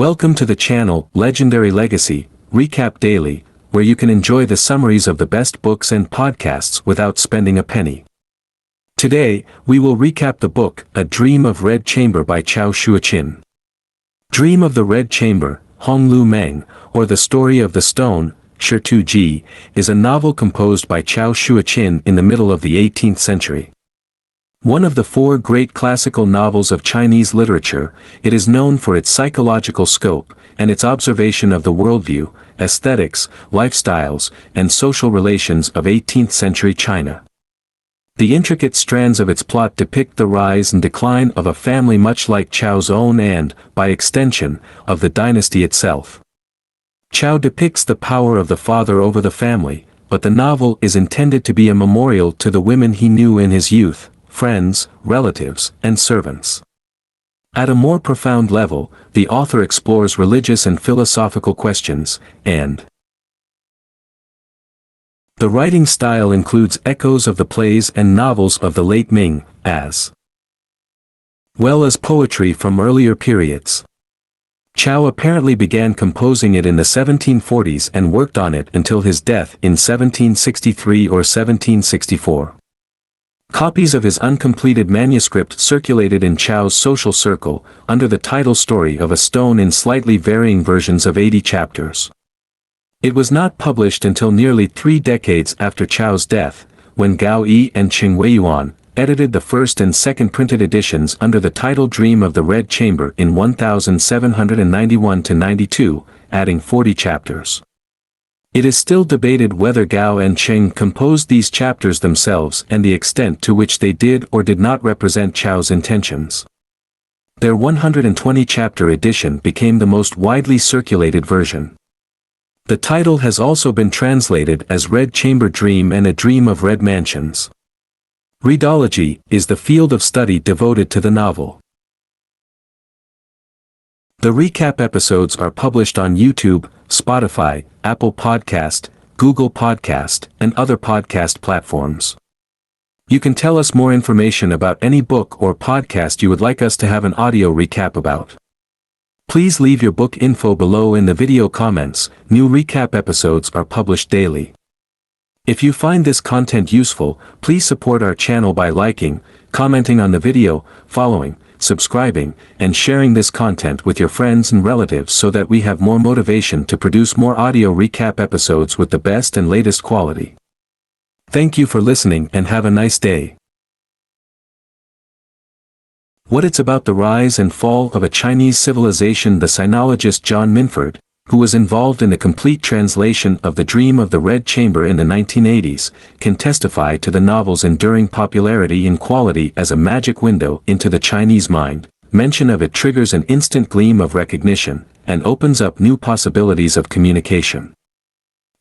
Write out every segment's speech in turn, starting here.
Welcome to the channel Legendary Legacy, Recap Daily, where you can enjoy the summaries of the best books and podcasts without spending a penny. Today, we will recap the book A Dream of Red Chamber by Cao Xueqin. Dream of the Red Chamber, Hong Lou Meng, or The Story of the Stone, Shitou Ji, is a novel composed by Cao Xueqin in the middle of the 18th century. One of the four great classical novels of Chinese literature, it is known for its psychological scope and its observation of the worldview, aesthetics, lifestyles, and social relations of 18th-century China. The intricate strands of its plot depict the rise and decline of a family much like Cao's own and, by extension, of the dynasty itself. Cao depicts the power of the father over the family, but the novel is intended to be a memorial to the women he knew in his youth, friends, relatives, and servants. At a more profound level, the author explores religious and philosophical questions, and the writing style includes echoes of the plays and novels of the late Ming, as well as poetry from earlier periods. Cao apparently began composing it in the 1740s and worked on it until his death in 1763 or 1764. Copies of his uncompleted manuscript circulated in Cao's social circle, under the title Story of a Stone in slightly varying versions of 80 chapters. It was not published until nearly 3 decades after Cao's death, when Gao Yi and Qing Weiyuan edited the first and second printed editions under the title Dream of the Red Chamber in 1791–92, adding 40 chapters. It is still debated whether Gao and Qing composed these chapters themselves and the extent to which they did or did not represent Cao's intentions. Their 120-chapter edition became the most widely circulated version. The title has also been translated as Red Chamber Dream and A Dream of Red Mansions. Readology is the field of study devoted to the novel. The recap episodes are published on YouTube, Spotify, Apple Podcast, Google Podcast, and other podcast platforms. You can tell us more information about any book or podcast you would like us to have an audio recap about. Please leave your book info below in the video comments. New recap episodes are published daily. If you find this content useful, please support our channel by liking, commenting on the video, following, subscribing, and sharing this content with your friends and relatives so that we have more motivation to produce more audio recap episodes with the best and latest quality. Thank you for listening and have a nice day. What it's about the rise and fall of a Chinese civilization. The sinologist John Minford, who was involved in the complete translation of The Dream of the Red Chamber in the 1980s, can testify to the novel's enduring popularity and quality as a magic window into the Chinese mind. Mention of it triggers an instant gleam of recognition, and opens up new possibilities of communication.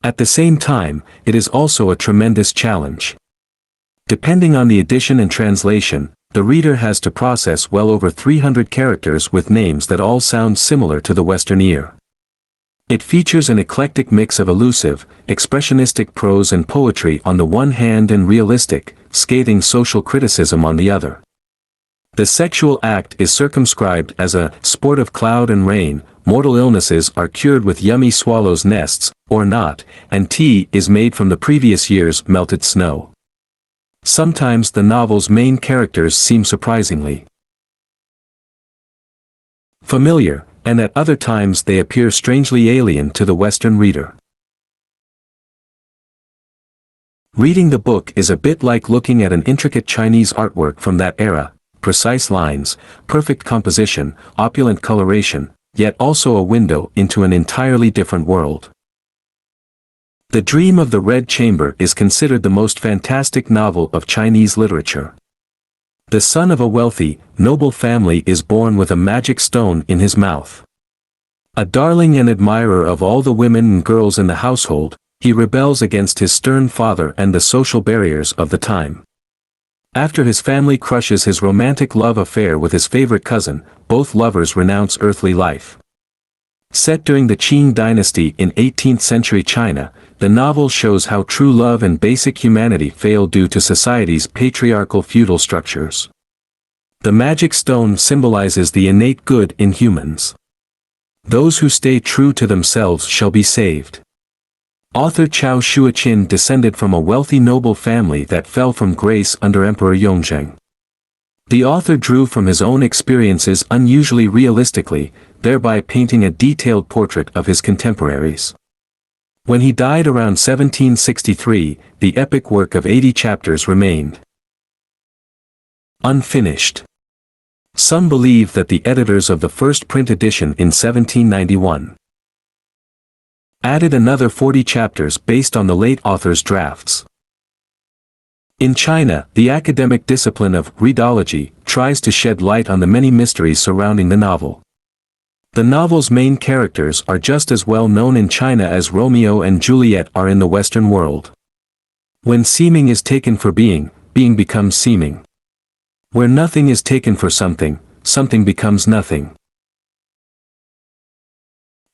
At the same time, it is also a tremendous challenge. Depending on the edition and translation, the reader has to process well over 300 characters with names that all sound similar to the Western ear. It features an eclectic mix of elusive, expressionistic prose and poetry on the one hand and realistic, scathing social criticism on the other. The sexual act is circumscribed as a sport of cloud and rain, mortal illnesses are cured with yummy swallows' nests, or not, and tea is made from the previous year's melted snow. Sometimes the novel's main characters seem surprisingly familiar, and at other times they appear strangely alien to the Western reader. Reading the book is a bit like looking at an intricate Chinese artwork from that era, precise lines, perfect composition, opulent coloration, yet also a window into an entirely different world. The Dream of the Red Chamber is considered the most fantastic novel of Chinese literature. The son of a wealthy, noble family is born with a magic stone in his mouth. A darling and admirer of all the women and girls in the household, he rebels against his stern father and the social barriers of the time. After his family crushes his romantic love affair with his favorite cousin, both lovers renounce earthly life. Set during the Qing dynasty in 18th-century China, the novel shows how true love and basic humanity fail due to society's patriarchal feudal structures. The magic stone symbolizes the innate good in humans. Those who stay true to themselves shall be saved. Author Cao Xueqin descended from a wealthy noble family that fell from grace under Emperor Yongzheng. The author drew from his own experiences unusually realistically, thereby painting a detailed portrait of his contemporaries. When he died around 1763, the epic work of 80 chapters remained unfinished. Some believe that the editors of the first print edition in 1791 added another 40 chapters based on the late author's drafts. In China, the academic discipline of readology tries to shed light on the many mysteries surrounding the novel. The novel's main characters are just as well known in China as Romeo and Juliet are in the Western world. When seeming is taken for being, being becomes seeming. Where nothing is taken for something, something becomes nothing.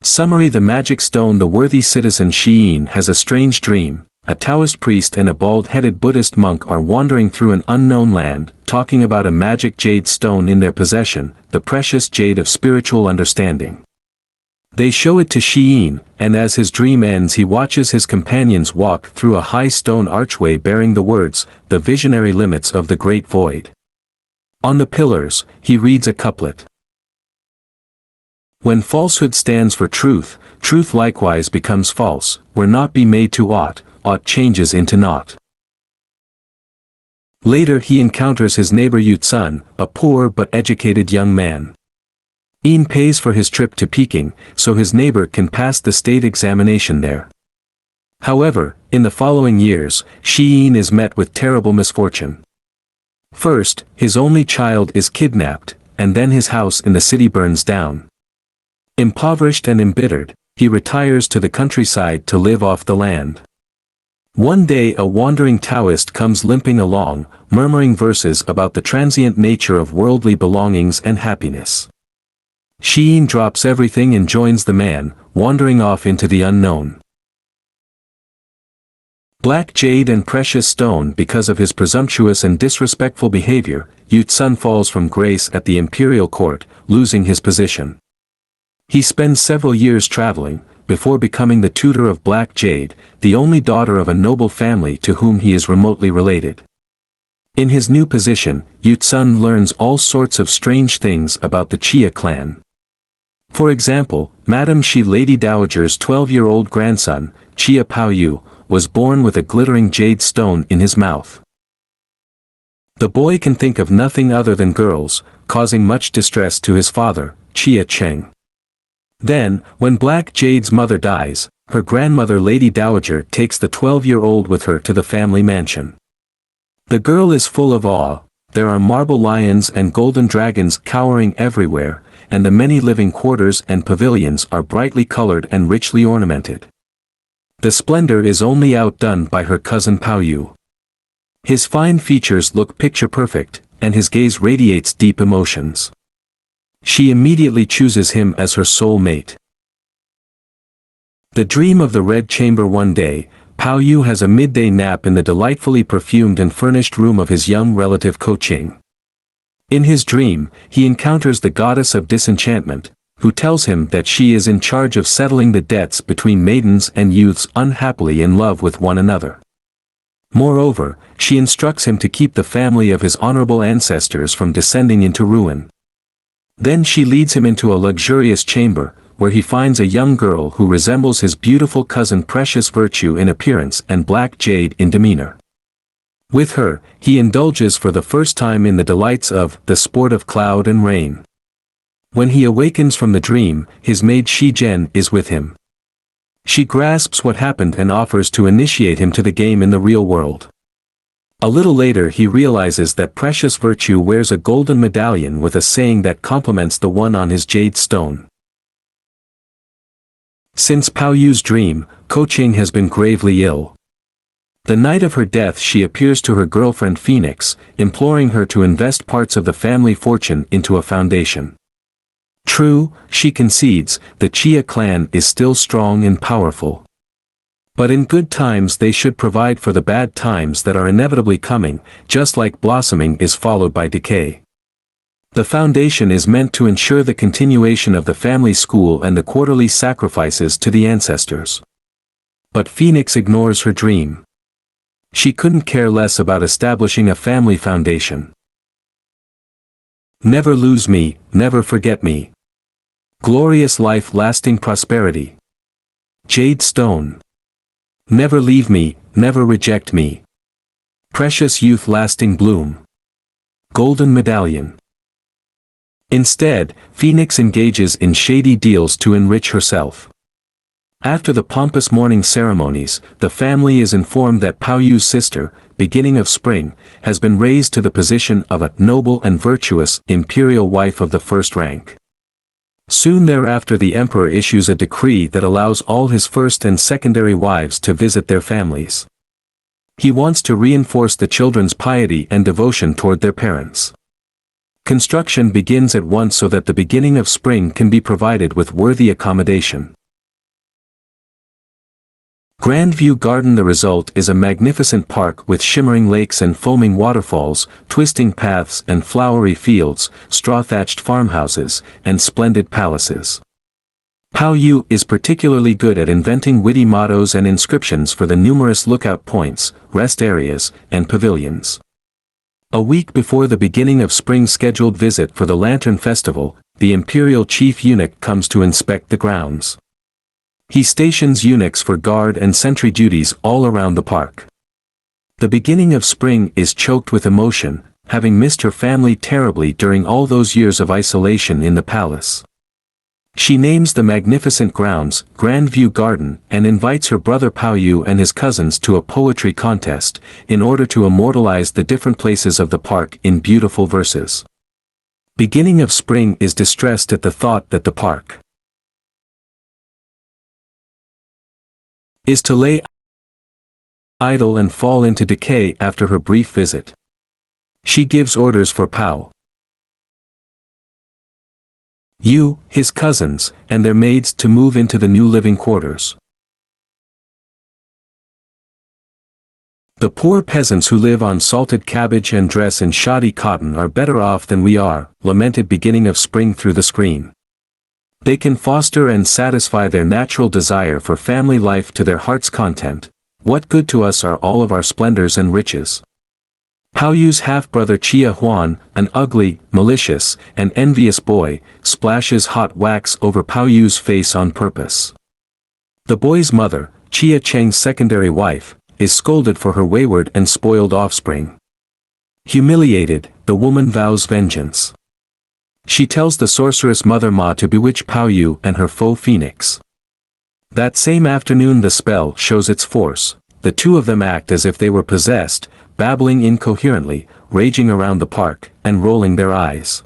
Summary: The magic stone. The worthy citizen Shiyin has a strange dream. A Taoist priest and a bald-headed Buddhist monk are wandering through an unknown land, talking about a magic jade stone in their possession, the precious jade of spiritual understanding. They show it to Shiyin, and as his dream ends he watches his companions walk through a high stone archway bearing the words, "The visionary limits of the great void." On the pillars, he reads a couplet. When falsehood stands for truth, truth likewise becomes false, where naught be made to aught, aught changes into naught. Later he encounters his neighbor Yutsun, a poor but educated young man. Yin pays for his trip to Peking, so his neighbor can pass the state examination there. However, in the following years, Shiyin is met with terrible misfortune. First, his only child is kidnapped, and then his house in the city burns down. Impoverished and embittered, he retires to the countryside to live off the land. One day a wandering Taoist comes limping along, murmuring verses about the transient nature of worldly belongings and happiness. Shiyin drops everything and joins the man, wandering off into the unknown. Black jade and precious stone. Because of his presumptuous and disrespectful behavior, Yutsun falls from grace at the imperial court, losing his position. He spends several years traveling, before becoming the tutor of Black Jade, the only daughter of a noble family to whom he is remotely related. In his new position, Yutsun learns all sorts of strange things about the Chia clan. For example, Madame Shi Lady Dowager's 12-year-old grandson, Chia Paoyu, was born with a glittering jade stone in his mouth. The boy can think of nothing other than girls, causing much distress to his father, Chia Cheng. Then, when Black Jade's mother dies, her grandmother Lady Dowager takes the 12-year-old with her to the family mansion. The girl is full of awe. There are marble lions and golden dragons cowering everywhere, and the many living quarters and pavilions are brightly colored and richly ornamented. The splendor is only outdone by her cousin Paoyu. His fine features look picture-perfect, and his gaze radiates deep emotions. She immediately chooses him as her soul mate. The dream of the Red Chamber. One day, Paoyu has a midday nap in the delightfully perfumed and furnished room of his young relative Koqing. In his dream, he encounters the goddess of disenchantment, who tells him that she is in charge of settling the debts between maidens and youths unhappily in love with one another. Moreover, she instructs him to keep the family of his honorable ancestors from descending into ruin. Then she leads him into a luxurious chamber, where he finds a young girl who resembles his beautiful cousin Precious Virtue in appearance and Black Jade in demeanor. With her, he indulges for the first time in the delights of the sport of cloud and rain. When he awakens from the dream, his maid Shi Zhen is with him. She grasps what happened and offers to initiate him to the game in the real world. A little later he realizes that Precious Virtue wears a golden medallion with a saying that complements the one on his jade stone. Since Paoyu's dream, Koqing has been gravely ill. The night of her death she appears to her girlfriend Phoenix, imploring her to invest parts of the family fortune into a foundation. True, she concedes, the Chia clan is still strong and powerful. But in good times they should provide for the bad times that are inevitably coming, just like blossoming is followed by decay. The foundation is meant to ensure the continuation of the family school and the quarterly sacrifices to the ancestors. But Phoenix ignores her dream. She couldn't care less about establishing a family foundation. Never lose me, never forget me. Glorious life, lasting prosperity. Jade stone. Never leave me, never reject me. Precious youth, lasting bloom. Golden medallion. Instead, Phoenix engages in shady deals to enrich herself. After the pompous morning ceremonies, the family is informed that Pao Yu's sister, beginning of spring, has been raised to the position of a noble and virtuous imperial wife of the first rank. Soon thereafter the emperor issues a decree that allows all his first and secondary wives to visit their families. He wants to reinforce the children's piety and devotion toward their parents. Construction begins at once so that the beginning of spring can be provided with worthy accommodation. Grandview Garden. The result is a magnificent park with shimmering lakes and foaming waterfalls, twisting paths and flowery fields, straw-thatched farmhouses, and splendid palaces. Pao Yu is particularly good at inventing witty mottos and inscriptions for the numerous lookout points, rest areas, and pavilions. A week before the beginning of spring's scheduled visit for the Lantern Festival, the imperial chief eunuch comes to inspect the grounds. He stations eunuchs for guard and sentry duties all around the park. The beginning of spring is choked with emotion, having missed her family terribly during all those years of isolation in the palace. She names the magnificent grounds Grandview Garden and invites her brother Pao Yu and his cousins to a poetry contest, in order to immortalize the different places of the park in beautiful verses. Beginning of spring is distressed at the thought that the park is to lay idle and fall into decay after her brief visit. She gives orders for Pao Yu, his cousins, and their maids to move into the new living quarters. The poor peasants who live on salted cabbage and dress in shoddy cotton are better off than we are, lamented beginning of spring through the screen. They can foster and satisfy their natural desire for family life to their heart's content. What good to us are all of our splendors and riches? Pao Yu's half-brother Chia Huan, an ugly, malicious, and envious boy, splashes hot wax over Pao Yu's face on purpose. The boy's mother, Chia Cheng's secondary wife, is scolded for her wayward and spoiled offspring. Humiliated, the woman vows vengeance. She tells the sorceress Mother Ma to bewitch Pao Yu and her foe Phoenix. That same afternoon the spell shows its force. The two of them act as if they were possessed, babbling incoherently, raging around the park, and rolling their eyes.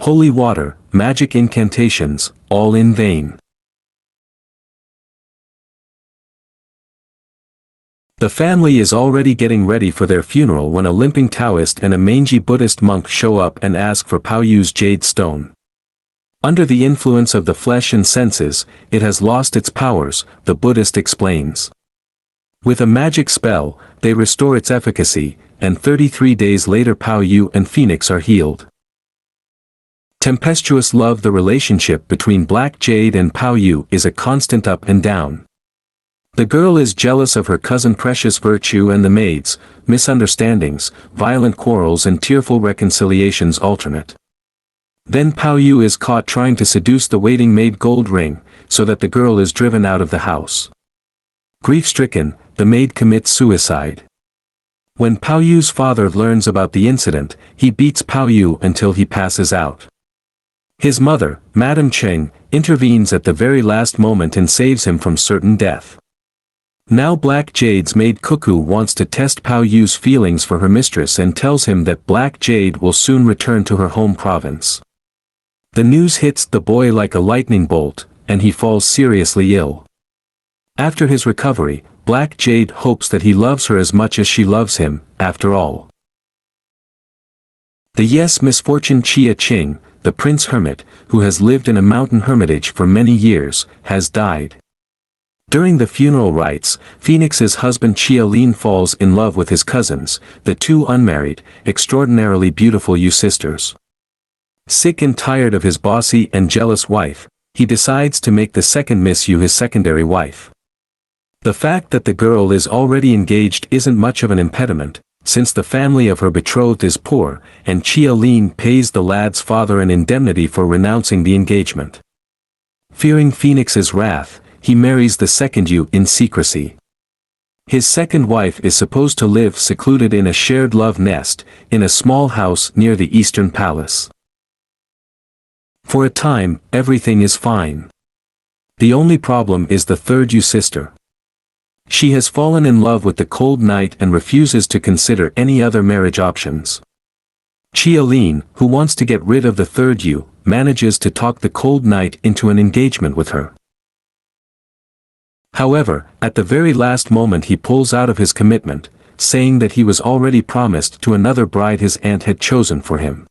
Holy water, magic incantations, all in vain. The family is already getting ready for their funeral when a limping Taoist and a mangy Buddhist monk show up and ask for Pao Yu's jade stone. Under the influence of the flesh and senses, it has lost its powers, the Buddhist explains. With a magic spell, they restore its efficacy, and 33 days later Pao Yu and Phoenix are healed. Tempestuous love. The relationship between Black Jade and Pao Yu is a constant up and down. The girl is jealous of her cousin Precious Virtue and the maids, misunderstandings, violent quarrels and tearful reconciliations alternate. Then Pao Yu is caught trying to seduce the waiting maid Gold Ring, so that the girl is driven out of the house. Grief-stricken, the maid commits suicide. When Pao Yu's father learns about the incident, he beats Pao Yu until he passes out. His mother, Madame Cheng, intervenes at the very last moment and saves him from certain death. Now Black Jade's maid Cuckoo wants to test Pao Yu's feelings for her mistress and tells him that Black Jade will soon return to her home province. The news hits the boy like a lightning bolt, and he falls seriously ill. After his recovery, Black Jade hopes that he loves her as much as she loves him, after all. The misfortune Chia Ching, the prince hermit, who has lived in a mountain hermitage for many years, has died. During the funeral rites, Phoenix's husband Chia Lin falls in love with his cousins, the two unmarried, extraordinarily beautiful Yu sisters. Sick and tired of his bossy and jealous wife, he decides to make the second Miss Yu his secondary wife. The fact that the girl is already engaged isn't much of an impediment, since the family of her betrothed is poor, and Qiaolin pays the lad's father an indemnity for renouncing the engagement. Fearing Phoenix's wrath, he marries the second Yu in secrecy. His second wife is supposed to live secluded in a shared love nest, in a small house near the Eastern Palace. For a time, everything is fine. The only problem is the third Yu sister. She has fallen in love with the cold knight and refuses to consider any other marriage options. Qiaolin, who wants to get rid of the third Yu, manages to talk the cold knight into an engagement with her. However, at the very last moment he pulls out of his commitment, saying that he was already promised to another bride his aunt had chosen for him.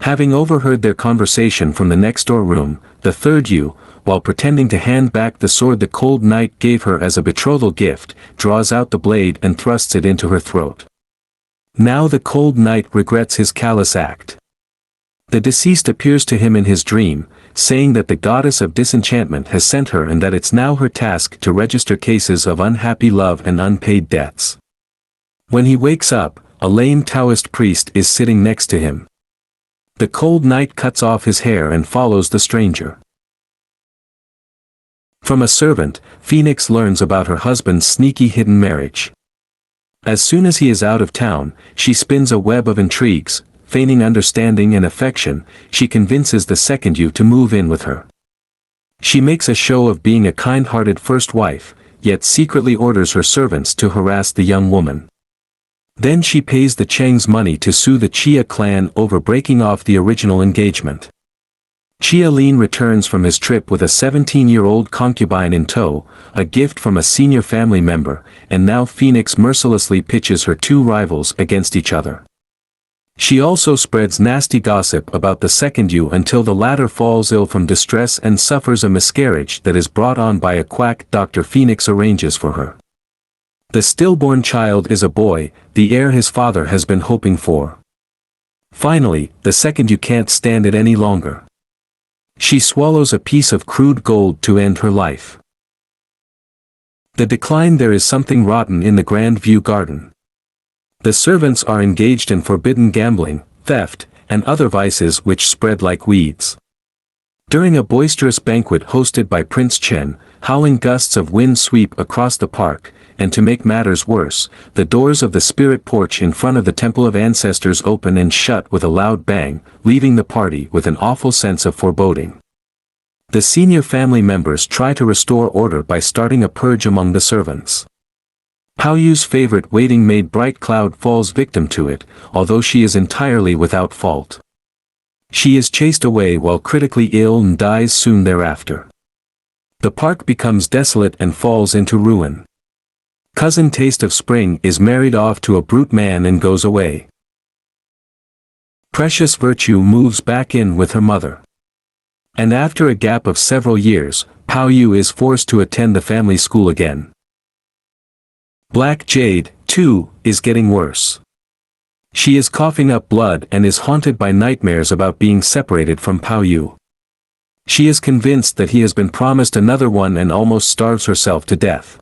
Having overheard their conversation from the next-door room, the third Yu, while pretending to hand back the sword the cold knight gave her as a betrothal gift, draws out the blade and thrusts it into her throat. Now the cold knight regrets his callous act. The deceased appears to him in his dream, saying that the goddess of disenchantment has sent her and that it's now her task to register cases of unhappy love and unpaid debts. When he wakes up, a lame Taoist priest is sitting next to him. The cold knight cuts off his hair and follows the stranger. From a servant, Phoenix learns about her husband's sneaky hidden marriage. As soon as he is out of town, she spins a web of intrigues. Feigning understanding and affection, she convinces the second Yu to move in with her. She makes a show of being a kind-hearted first wife, yet secretly orders her servants to harass the young woman. Then she pays the Cheng's money to sue the Chia clan over breaking off the original engagement. Qiaolin returns from his trip with a 17-year-old concubine in tow, a gift from a senior family member, and now Phoenix mercilessly pitches her two rivals against each other. She also spreads nasty gossip about the second Yu until the latter falls ill from distress and suffers a miscarriage that is brought on by a quack Dr. Phoenix arranges for her. The stillborn child is a boy, the heir his father has been hoping for. Finally, the second Yu can't stand it any longer. She swallows a piece of crude gold to end her life. The decline. There is something rotten in the Grand View Garden. The servants are engaged in forbidden gambling, theft, and other vices which spread like weeds. During a boisterous banquet hosted by Prince Chen, howling gusts of wind sweep across the park, and to make matters worse, the doors of the spirit porch in front of the Temple of Ancestors open and shut with a loud bang, leaving the party with an awful sense of foreboding. The senior family members try to restore order by starting a purge among the servants. Pao Yu's favorite waiting maid Bright Cloud falls victim to it, although she is entirely without fault. She is chased away while critically ill and dies soon thereafter. The park becomes desolate and falls into ruin. Cousin Taste of Spring is married off to a brute man and goes away. Precious Virtue moves back in with her mother. And after a gap of several years, Pao Yu is forced to attend the family school again. Black Jade, too, is getting worse. She is coughing up blood and is haunted by nightmares about being separated from Pao Yu. She is convinced that he has been promised another one and almost starves herself to death.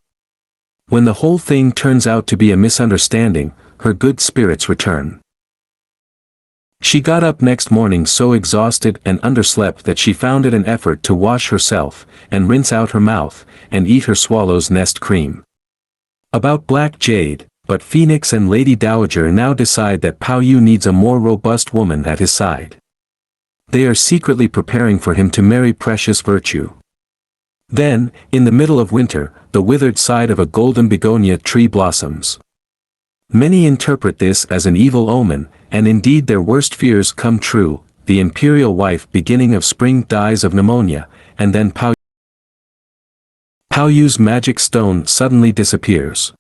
When the whole thing turns out to be a misunderstanding, her good spirits return. She got up next morning so exhausted and underslept that she found it an effort to wash herself, and rinse out her mouth, and eat her swallow's nest cream. About Black Jade, but Phoenix and Lady Dowager now decide that Pao Yu needs a more robust woman at his side. They are secretly preparing for him to marry Precious Virtue. Then, in the middle of winter, the withered side of a golden begonia tree blossoms. Many interpret this as an evil omen, and indeed their worst fears come true. The imperial wife beginning of spring dies of pneumonia, and then Pao Yu's magic stone suddenly disappears.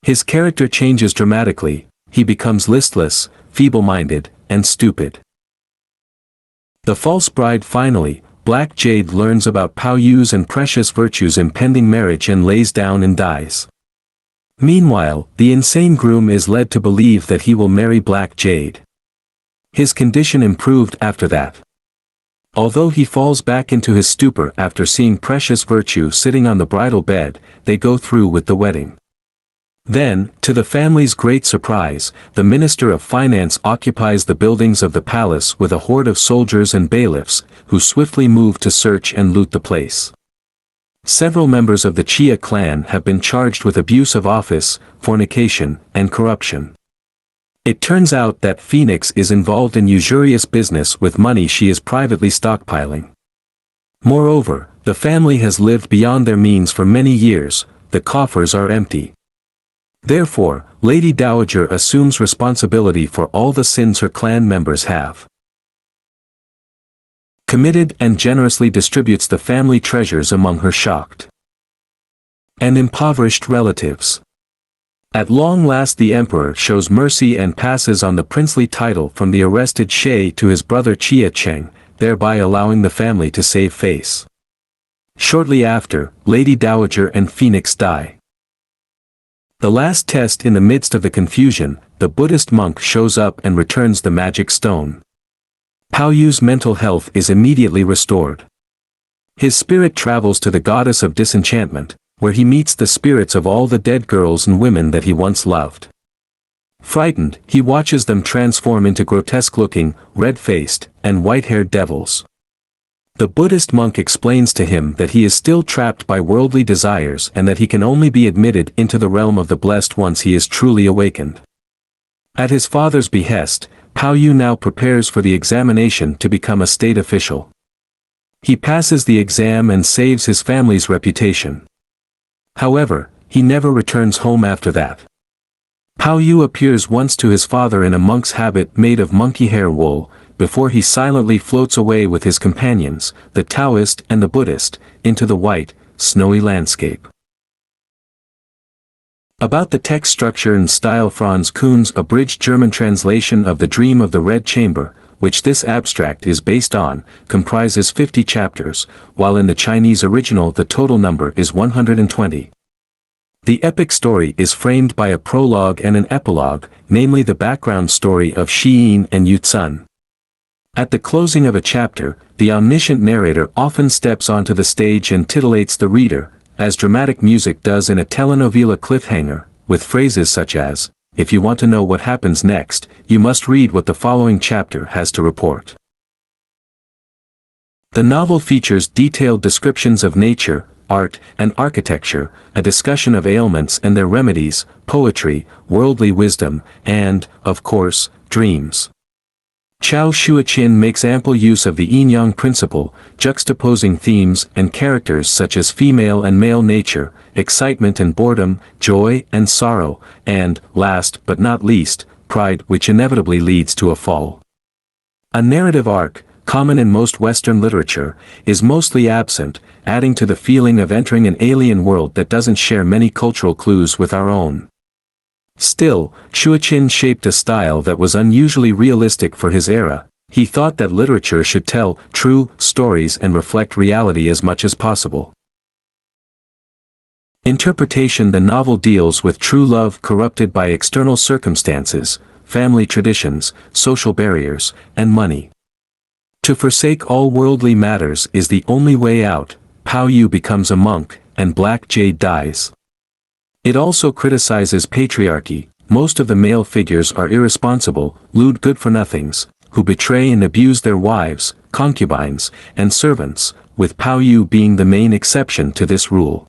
His character changes dramatically, he becomes listless, feeble-minded, and stupid. The false bride finally, Black Jade, learns about Pao Yu's and Precious Virtue's impending marriage and lays down and dies. Meanwhile, the insane groom is led to believe that he will marry Black Jade. His condition improved after that. Although he falls back into his stupor after seeing precious virtue sitting on the bridal bed, they go through with the wedding. Then, to the family's great surprise, the Minister of Finance occupies the buildings of the palace with a horde of soldiers and bailiffs, who swiftly move to search and loot the place. Several members of the Chia clan have been charged with abuse of office, fornication, and corruption. It turns out that Phoenix is involved in usurious business with money she is privately stockpiling. Moreover, the family has lived beyond their means for many years, the coffers are empty. Therefore, Lady Dowager assumes responsibility for all the sins her clan members have committed and generously distributes the family treasures among her shocked and impoverished relatives. At long last the emperor shows mercy and passes on the princely title from the arrested She to his brother Chia Cheng, thereby allowing the family to save face. Shortly after, Lady Dowager and Phoenix die. The last test in the midst of the confusion, the Buddhist monk shows up and returns the magic stone. Pao Yu's mental health is immediately restored. His spirit travels to the goddess of disenchantment, where he meets the spirits of all the dead girls and women that he once loved. Frightened, he watches them transform into grotesque-looking, red-faced, and white-haired devils. The Buddhist monk explains to him that he is still trapped by worldly desires and that he can only be admitted into the realm of the blessed once he is truly awakened. At his father's behest, Pao Yu now prepares for the examination to become a state official. He passes the exam and saves his family's reputation. However, he never returns home after that. Pao Yu appears once to his father in a monk's habit made of monkey hair wool, before he silently floats away with his companions, the Taoist and the Buddhist, into the white, snowy landscape. About the text structure and style, Franz Kuhn's abridged German translation of The Dream of the Red Chamber, which this abstract is based on, comprises 50 chapters, while in the Chinese original the total number is 120. The epic story is framed by a prologue and an epilogue, namely the background story of Shiyin and Yutsun. At the closing of a chapter, the omniscient narrator often steps onto the stage and titillates the reader, as dramatic music does in a telenovela cliffhanger, with phrases such as, "If you want to know what happens next, you must read what the following chapter has to report." The novel features detailed descriptions of nature, art, and architecture, a discussion of ailments and their remedies, poetry, worldly wisdom, and, of course, dreams. Cao Xueqin makes ample use of the yin-yang principle, juxtaposing themes and characters such as female and male nature, excitement and boredom, joy and sorrow, and, last but not least, pride, which inevitably leads to a fall. A narrative arc, common in most Western literature, is mostly absent, adding to the feeling of entering an alien world that doesn't share many cultural clues with our own. Still, Xueqin shaped a style that was unusually realistic for his era. He thought that literature should tell true stories and reflect reality as much as possible. Interpretation: the novel deals with true love corrupted by external circumstances, family traditions, social barriers, and money. To forsake all worldly matters is the only way out. Pao Yu becomes a monk, and Black Jade dies. It also criticizes patriarchy. Most of the male figures are irresponsible, lewd good-for-nothings, who betray and abuse their wives, concubines, and servants, with Pao Yu being the main exception to this rule.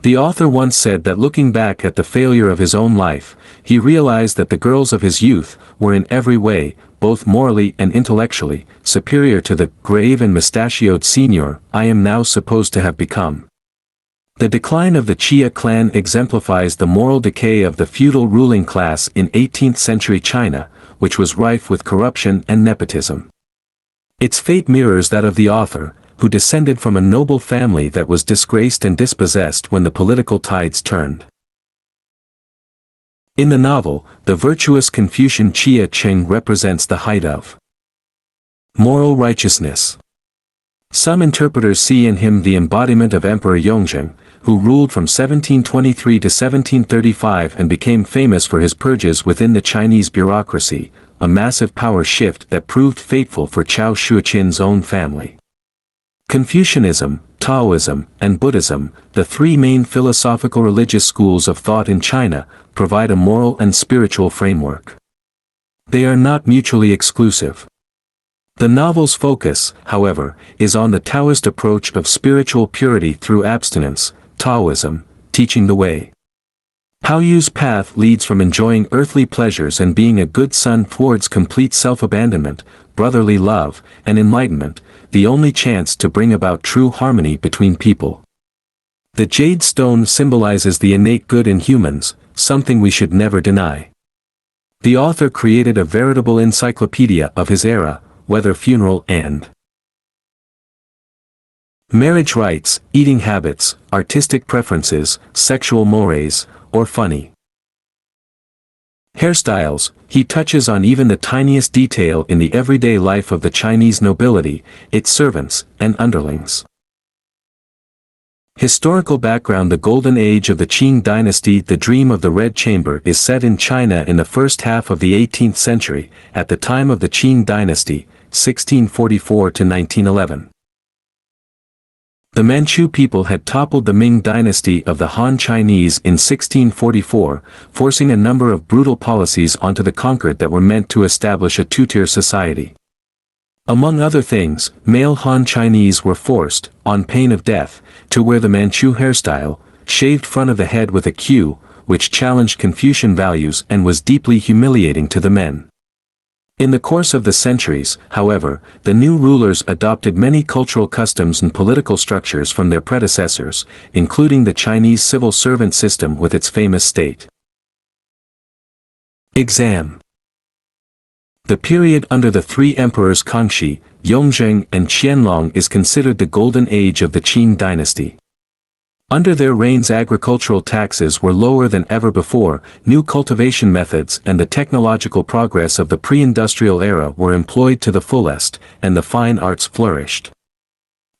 The author once said that looking back at the failure of his own life, he realized that the girls of his youth were in every way, both morally and intellectually, superior to the grave and mustachioed senior I am now supposed to have become. The decline of the Chia clan exemplifies the moral decay of the feudal ruling class in 18th century China, which was rife with corruption and nepotism. Its fate mirrors that of the author, who descended from a noble family that was disgraced and dispossessed when the political tides turned. In the novel, the virtuous Confucian Chia Cheng represents the height of moral righteousness. Some interpreters see in him the embodiment of Emperor Yongzheng, who ruled from 1723 to 1735 and became famous for his purges within the Chinese bureaucracy, a massive power shift that proved fateful for Cao Xueqin's own family. Confucianism, Taoism, and Buddhism, the three main philosophical religious schools of thought in China, provide a moral and spiritual framework. They are not mutually exclusive. The novel's focus, however, is on the Taoist approach of spiritual purity through abstinence, Taoism, teaching the way. Cao Yu's path leads from enjoying earthly pleasures and being a good son towards complete self-abandonment, brotherly love, and enlightenment, the only chance to bring about true harmony between people. The jade stone symbolizes the innate good in humans, something we should never deny. The author created a veritable encyclopedia of his era, whether funeral and marriage rites, eating habits, artistic preferences, sexual mores, or funny hairstyles. He touches on even the tiniest detail in the everyday life of the Chinese nobility, its servants, and underlings. Historical background: the Golden Age of the Qing dynasty. The Dream of the Red Chamber is set in China in the first half of the 18th century, at the time of the Qing dynasty, 1644 to 1911. The Manchu people had toppled the Ming dynasty of the Han Chinese in 1644, forcing a number of brutal policies onto the conquered that were meant to establish a two-tier society. Among other things, male Han Chinese were forced, on pain of death, to wear the Manchu hairstyle, shaved front of the head with a queue, which challenged Confucian values and was deeply humiliating to the men. In the course of the centuries, however, the new rulers adopted many cultural customs and political structures from their predecessors, including the Chinese civil servant system with its famous state exam. The period under the three emperors Kangxi, Yongzheng, and Qianlong is considered the golden age of the Qing dynasty. Under their reigns, agricultural taxes were lower than ever before, new cultivation methods and the technological progress of the pre-industrial era were employed to the fullest, and the fine arts flourished.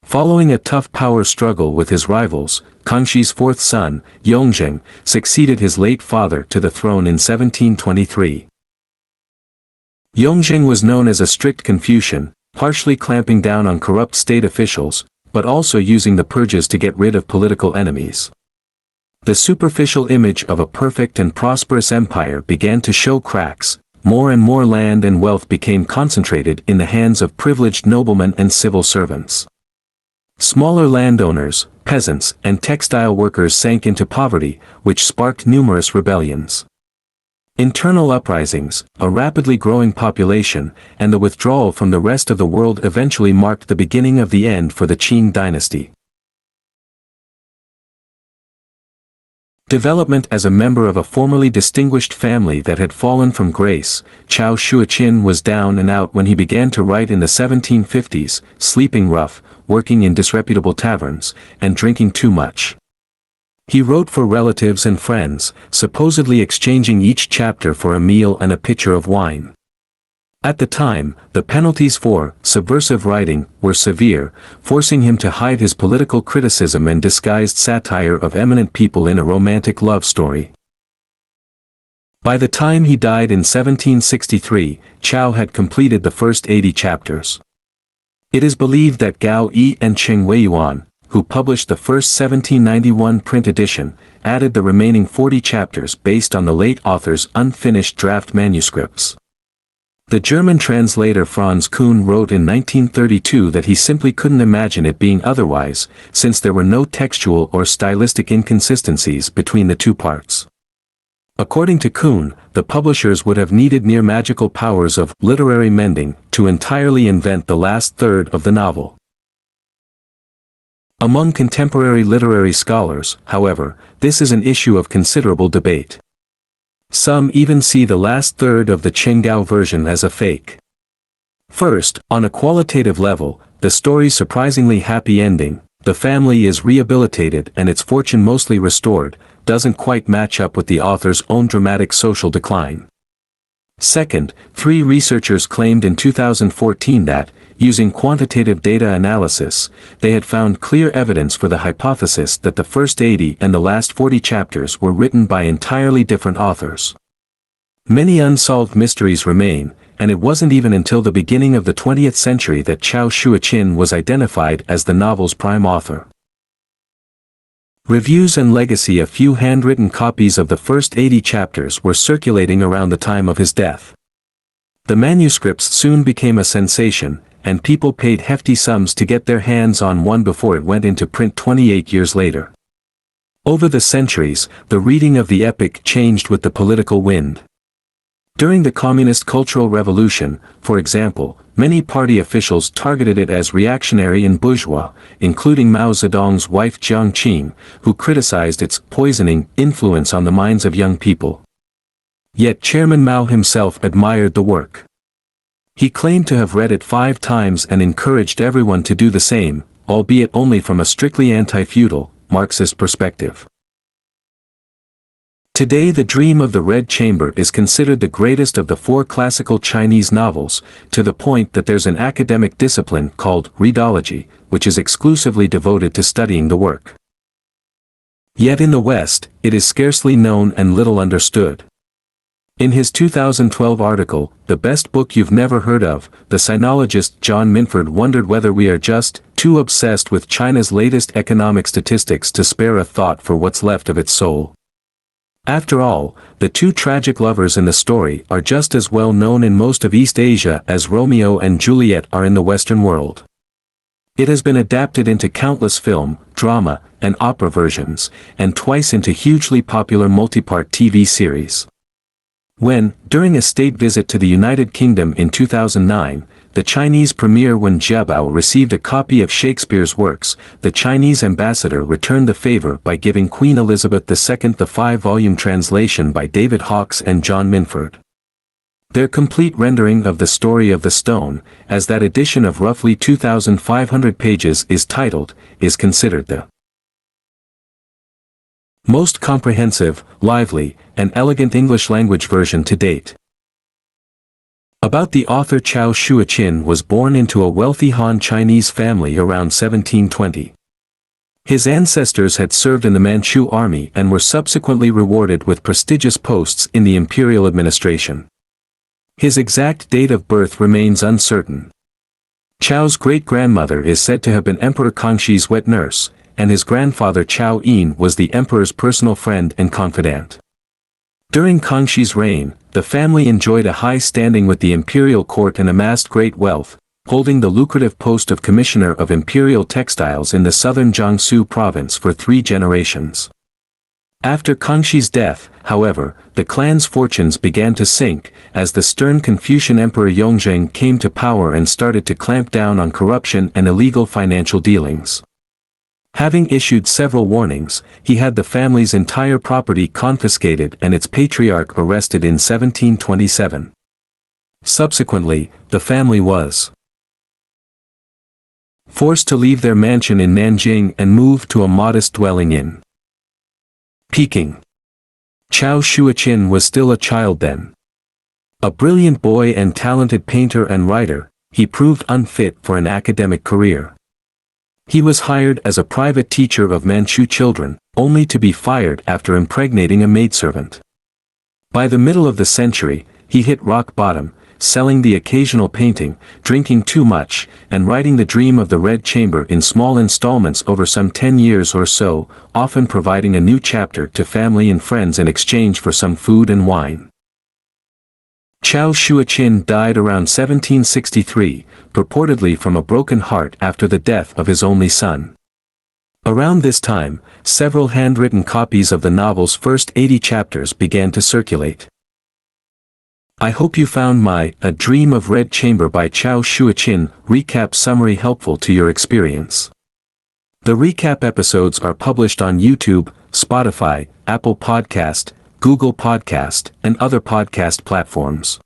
Following a tough power struggle with his rivals, Kangxi's fourth son, Yongzheng, succeeded his late father to the throne in 1723. Yongzheng was known as a strict Confucian, harshly clamping down on corrupt state officials, but also using the purges to get rid of political enemies. The superficial image of a perfect and prosperous empire began to show cracks. More and more land and wealth became concentrated in the hands of privileged noblemen and civil servants. Smaller landowners, peasants, and textile workers sank into poverty, which sparked numerous rebellions. Internal uprisings, a rapidly growing population, and the withdrawal from the rest of the world eventually marked the beginning of the end for the Qing dynasty. Development: as a member of a formerly distinguished family that had fallen from grace, Cao Xueqin was down and out when he began to write in the 1750s, sleeping rough, working in disreputable taverns, and drinking too much. He wrote for relatives and friends, supposedly exchanging each chapter for a meal and a pitcher of wine. At the time, the penalties for subversive writing were severe, forcing him to hide his political criticism and disguised satire of eminent people in a romantic love story. By the time he died in 1763, Cao had completed the first 80 chapters. It is believed that Gao Yi and Cheng Weiyuan, who published the first 1791 print edition, added the remaining 40 chapters based on the late author's unfinished draft manuscripts. The German translator Franz Kuhn wrote in 1932 that he simply couldn't imagine it being otherwise, since there were no textual or stylistic inconsistencies between the two parts. According to Kuhn, the publishers would have needed near magical powers of literary mending to entirely invent the last third of the novel. Among contemporary literary scholars, however, this is an issue of considerable debate. Some even see the last third of the Qinggao version as a fake. First, on a qualitative level, the story's surprisingly happy ending, the family is rehabilitated and its fortune mostly restored, doesn't quite match up with the author's own dramatic social decline. Second, 3 researchers claimed in 2014 that, using quantitative data analysis, they had found clear evidence for the hypothesis that the first 80 and the last 40 chapters were written by entirely different authors. Many unsolved mysteries remain, and it wasn't even until the beginning of the 20th century that Cao Xueqin was identified as the novel's prime author. Reviews and legacy. A few handwritten copies of the first 80 chapters were circulating around the time of his death. The manuscripts soon became a sensation, and people paid hefty sums to get their hands on one before it went into print 28 years later. Over the centuries, the reading of the epic changed with the political wind. During the Communist Cultural Revolution, for example, many party officials targeted it as reactionary and bourgeois, including Mao Zedong's wife Jiang Qing, who criticized its poisoning influence on the minds of young people. Yet Chairman Mao himself admired the work. He claimed to have read it 5 times and encouraged everyone to do the same, albeit only from a strictly anti-feudal, Marxist perspective. Today the Dream of the Red Chamber is considered the greatest of the 4 classical Chinese novels, to the point that there's an academic discipline called readology, which is exclusively devoted to studying the work. Yet in the West, it is scarcely known and little understood. In his 2012 article, The Best Book You've Never Heard Of, the sinologist John Minford wondered whether we are just too obsessed with China's latest economic statistics to spare a thought for what's left of its soul. After all, the 2 tragic lovers in the story are just as well known in most of East Asia as Romeo and Juliet are in the Western world. It has been adapted into countless film, drama, and opera versions, and twice into hugely popular multi-part TV series. When, during a state visit to the United Kingdom in 2009, the Chinese premier Wen Jiabao received a copy of Shakespeare's works, the Chinese ambassador returned the favor by giving Queen Elizabeth II the 5-volume translation by David Hawkes and John Minford. Their complete rendering of the Story of the Stone, as that edition of roughly 2,500 pages is titled, is considered the most comprehensive, lively, and elegant English-language version to date. About the author Cao Xueqin was born into a wealthy Han Chinese family around 1720. His ancestors had served in the Manchu army and were subsequently rewarded with prestigious posts in the imperial administration. His exact date of birth remains uncertain. Chao's great-grandmother is said to have been Emperor Kangxi's wet nurse, and his grandfather Cao Yin was the emperor's personal friend and confidant. During Kangxi's reign, the family enjoyed a high standing with the imperial court and amassed great wealth, holding the lucrative post of commissioner of imperial textiles in the southern Jiangsu province for 3 generations. After Kangxi's death, however, the clan's fortunes began to sink, as the stern Confucian Emperor Yongzheng came to power and started to clamp down on corruption and illegal financial dealings. Having issued several warnings, he had the family's entire property confiscated and its patriarch arrested in 1727. Subsequently, the family was forced to leave their mansion in Nanjing and move to a modest dwelling in Peking. Cao Xueqin was still a child then. A brilliant boy and talented painter and writer, he proved unfit for an academic career. He was hired as a private teacher of Manchu children, only to be fired after impregnating a maidservant. By the middle of the century, he hit rock bottom, selling the occasional painting, drinking too much, and writing The Dream of the Red Chamber in small installments over some 10 years or so, often providing a new chapter to family and friends in exchange for some food and wine. Cao Xueqin died around 1763, purportedly from a broken heart after the death of his only son. Around this time, several handwritten copies of the novel's first 80 chapters began to circulate. I hope you found my A Dream of Red Chamber by Cao Xueqin recap summary helpful to your experience. The recap episodes are published on YouTube, Spotify, Apple Podcast, Google Podcast, and other podcast platforms.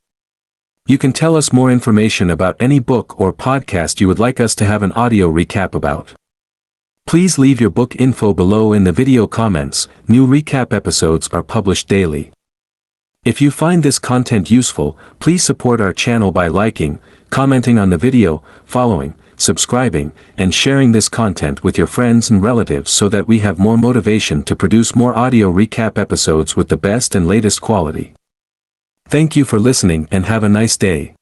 You can tell us more information about any book or podcast you would like us to have an audio recap about. Please leave your book info below in the video comments. New recap episodes are published daily. If you find this content useful, please support our channel by liking, commenting on the video, following, subscribing, and sharing this content with your friends and relatives so that we have more motivation to produce more audio recap episodes with the best and latest quality. Thank you for listening and have a nice day.